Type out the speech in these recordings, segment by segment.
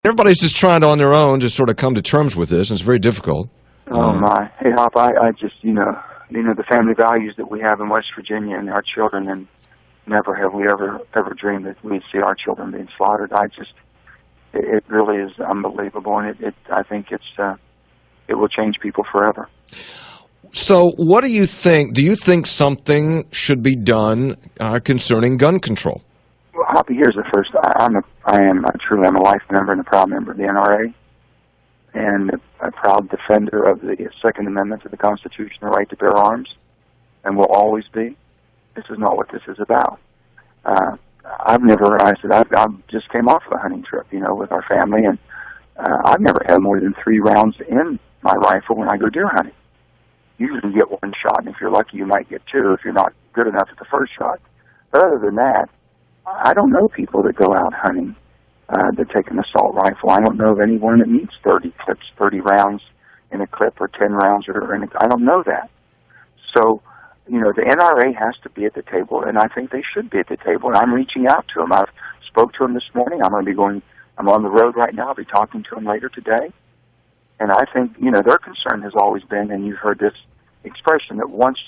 everybody's just trying to, on their own, just sort of come to terms with this, and it's very difficult. Oh, my. Hey, Hop, I just, the family values that we have in West Virginia and our children, and never have we ever dreamed that we'd see our children being slaughtered. It really is unbelievable, and I think it will change people forever. So what do you think? Do you think something should be done concerning gun control? Well, Hoppy, here's the first. I'm a life member and a proud member of the NRA, and a proud defender of the Second Amendment to the Constitution, the right to bear arms, and will always be. This is not what this is about. I just came off of a hunting trip, with our family, and I've never had more than 3 rounds in my rifle when I go deer hunting. Usually you get 1 shot, and if you're lucky, you might get 2 if you're not good enough at the first shot. But other than that, I don't know people that go out hunting that take an assault rifle. I don't know of anyone that needs 30 clips, 30 rounds in a clip, or 10 rounds I don't know that. So, the NRA has to be at the table, and I think they should be at the table, and I'm reaching out to them. I've spoke to them this morning. I'm on the road right now. I'll be talking to them later today. And I think, their concern has always been, and you've heard this expression, that once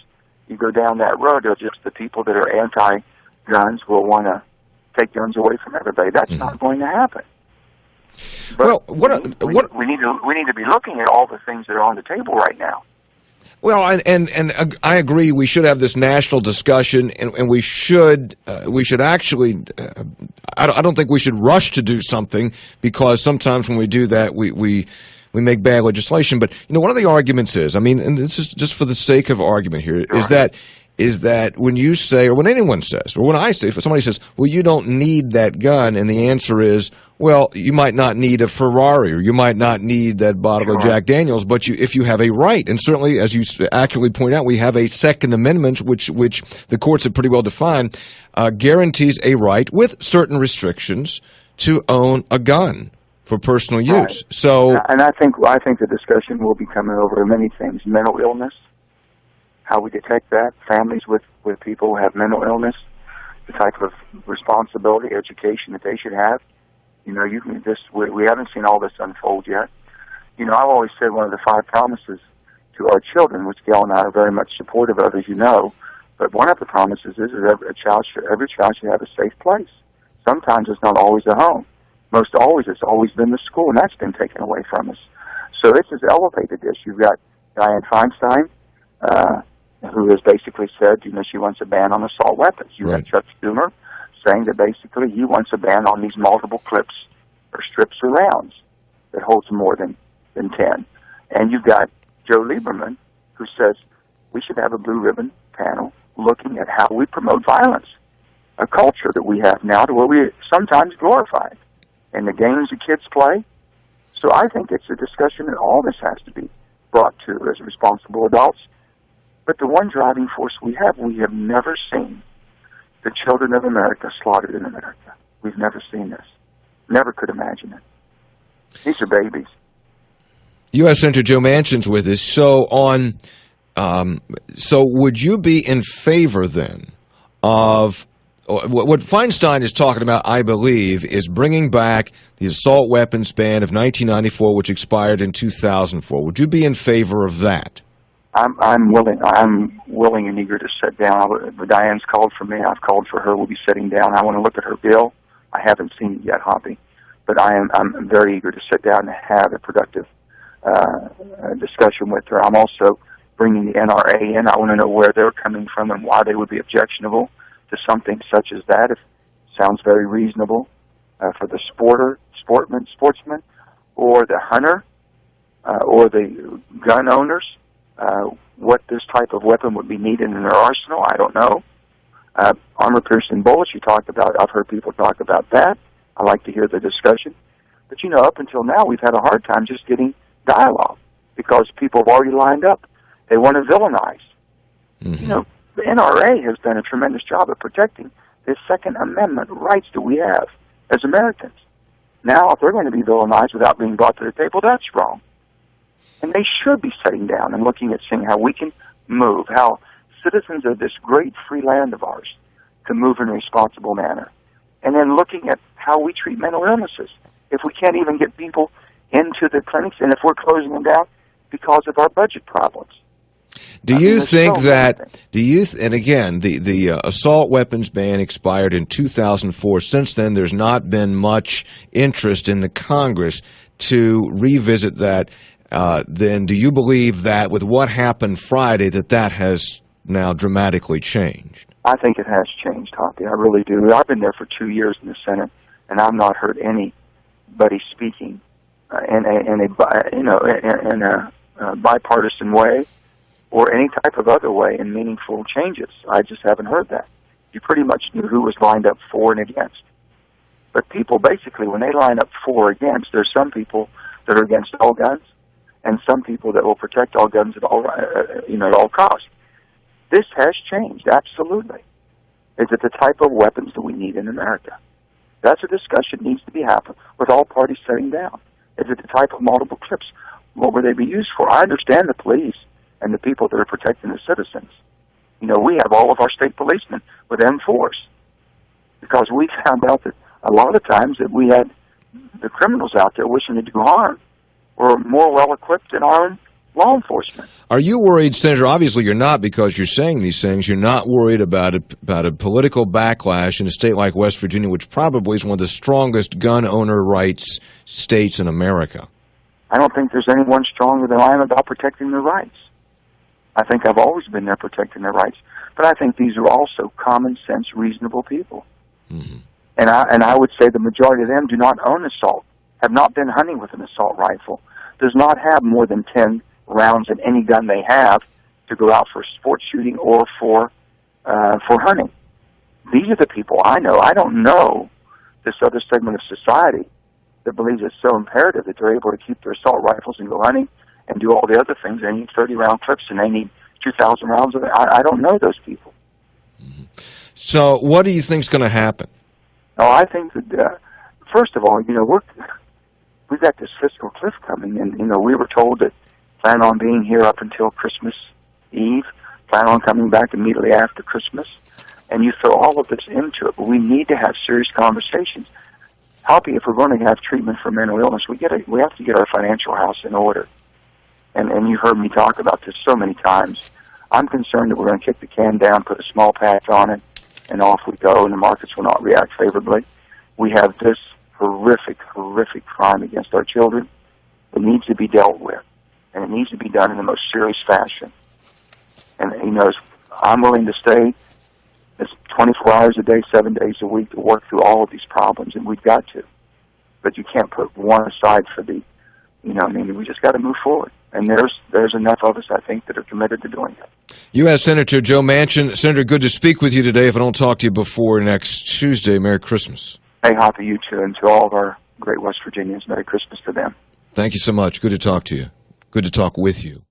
you go down that road, they're just the people that are anti-guns will want to take guns away from everybody. That's not going to happen. But we need to be looking at all the things that are on the table right now. Well, and I agree. We should have this national discussion, and we should actually. I don't think we should rush to do something, because sometimes when we do that, we make bad legislation. But one of the arguments is, and this is just for the sake of argument here, is that when you say, or when anyone says, or when I say, if somebody says, well, you don't need that gun, and the answer is, well, you might not need a Ferrari, or you might not need that bottle of Jack Daniels, but if you have a right, and certainly, as you accurately point out, we have a Second Amendment, which the courts have pretty well defined, guarantees a right with certain restrictions to own a gun for personal use. Right. So, and I think the discussion will be coming over many things: mental illness, how we detect that, families with people who have mental illness, the type of responsibility, education that they should have. We haven't seen all this unfold yet. I've always said one of the 5 promises to our children, which Gail and I are very much supportive of, as you know, but one of the promises is that every child should have a safe place. Sometimes it's not always a home. Most always, it's always been the school, and that's been taken away from us. So this has elevated this. You've got Dianne Feinstein, who has basically said, she wants a ban on assault weapons. You have Chuck Schumer saying that basically he wants a ban on these multiple clips or strips or rounds that holds more than 10. And you've got Joe Lieberman, who says we should have a blue ribbon panel looking at how we promote violence, a culture that we have now to where we sometimes glorify it, and the games the kids play. So I think it's a discussion that all this has to be brought to as responsible adults. But the one driving force we have never seen the children of America slaughtered in America. We've never seen this. Never could imagine it. These are babies. U.S. Senator Joe Manchin's with us. So would you be in favor then of what Feinstein is talking about, I believe, is bringing back the assault weapons ban of 1994, which expired in 2004. Would you be in favor of that? I'm willing and eager to sit down. Diane's called for me. I've called for her. We'll be sitting down. I want to look at her bill. I haven't seen it yet, Hoppy, but I'm very eager to sit down and have a productive discussion with her. I'm also bringing the NRA in. I want to know where they're coming from and why they would be objectionable to something such as that. It sounds very reasonable for the sportsman, or the hunter, or the gun owners. What this type of weapon would be needed in their arsenal, I don't know. Armor-piercing bullets, you talked about. I've heard people talk about that. I like to hear the discussion. But, up until now, we've had a hard time just getting dialogue because people have already lined up. They want to villainize. Mm-hmm. The NRA has done a tremendous job of protecting the Second Amendment rights that we have as Americans. Now, if they're going to be villainized without being brought to the table, that's wrong. And they should be sitting down and looking at seeing how we can move, how citizens of this great free land of ours, to move in a responsible manner. And then looking at how we treat mental illnesses. if we can't even get people into the clinics, and if we're closing them down because of our budget problems? Do you think that? And again, the assault weapons ban expired in 2004. Since then, there's not been much interest in the Congress to revisit that. Then, do you believe that with what happened Friday, that has now dramatically changed? I think it has changed, Hoppy. I really do. I've been there for 2 years in the Senate, and I've not heard anybody speaking in a bipartisan way or any type of other way in meaningful changes. I just haven't heard that. You pretty much knew who was lined up for and against. But people, basically, when they line up for or against, there's some people that are against all guns and some people that will protect all guns at all, at all costs. This has changed, absolutely. Is it the type of weapons that we need in America? That's a discussion that needs to be happening with all parties sitting down. Is it the type of multiple clips? What would they be used for? I understand the police and the people that are protecting the citizens. We have all of our state policemen with M4s because we found out that a lot of times that we had the criminals out there wishing to do harm were more well-equipped than our own law enforcement. Are you worried, Senator? Obviously you're not, because you're saying these things. You're not worried about a political backlash in a state like West Virginia, which probably is one of the strongest gun owner rights states in America. I don't think there's anyone stronger than I am about protecting their rights. I think I've always been there protecting their rights. But I think these are also common sense, reasonable people. Mm-hmm. And I would say the majority of them do not own assault, have not been hunting with an assault rifle, does not have more than 10 rounds in any gun they have to go out for sports shooting or for hunting. These are the people I know. I don't know this other segment of society that believes it's so imperative that they're able to keep their assault rifles and go hunting and do all the other things. They need 30-round clips and they need 2,000 rounds of it. I don't know those people. Mm-hmm. So what do you think is going to happen? Oh, I think that, first of all, we've got this fiscal cliff coming, and, we were told that plan on being here up until Christmas Eve, plan on coming back immediately after Christmas, and you throw all of this into it. But we need to have serious conversations. Hoppy, if we're going to have treatment for mental illness, we have to get our financial house in order. And you've heard me talk about this so many times. I'm concerned that we're going to kick the can down, put a small patch on it, and off we go, and the markets will not react favorably. We have this horrific crime against our children. It needs to be dealt with, and it needs to be done in the most serious fashion. And, I'm willing to stay 24 hours a day, 7 days a week to work through all of these problems, and we've got to. But you can't put one aside for the, we just got to move forward. And there's enough of us, I think, that are committed to doing it. U.S. Senator Joe Manchin. Senator, good to speak with you today. If I don't talk to you before next Tuesday, Merry Christmas. Hey, Hoppy, you too, and to all of our great West Virginians, Merry Christmas to them. Thank you so much. Good to talk to you. Good to talk with you.